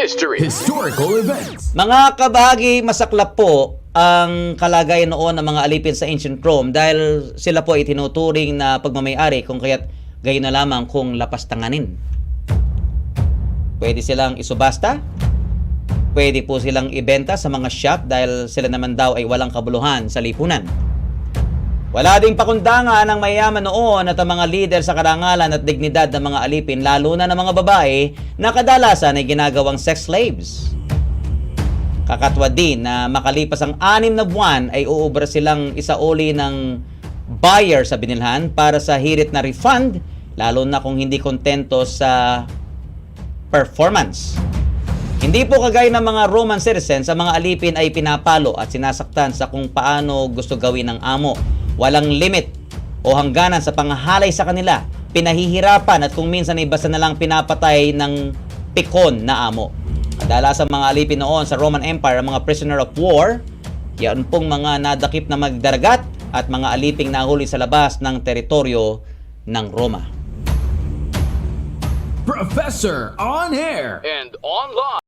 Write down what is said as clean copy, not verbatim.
Historical events. Mga kabahagi, masaklap po ang kalagayan noon ng mga alipin sa ancient Rome dahil sila po ay tinuturing na pagmamayari kung kaya't gayon na lamang kung lapastanganin. Pwede silang isubasta, pwede po silang ibenta sa mga shop dahil sila naman daw ay walang kabuluhan sa lipunan. Wala ding pakundangan ng mayaman noon at ang mga lider sa karangalan at dignidad ng mga alipin, lalo na ng mga babae na kadalasan ay ginagawang sex slaves. Kakatwa din na makalipas ang 6 na buwan ay uubra silang isauli ng buyer sa binilhan para sa hirit na refund, lalo na kung hindi kontento sa performance. Hindi po kagaya ng mga Roman citizens, sa mga alipin ay pinapalo at sinasaktan sa kung paano gusto gawin ng amo. Walang limit o hangganan sa panghahalay sa kanila, pinahihirapan at kung minsan ay basta na lang pinapatay ng pikon na amo. Kadalasan mga alipin noon sa Roman Empire, ang mga prisoner of war, yan pong mga nadakip na magdaragat at mga aliping nahuli sa labas ng teritoryo ng Roma. Professor on air and online.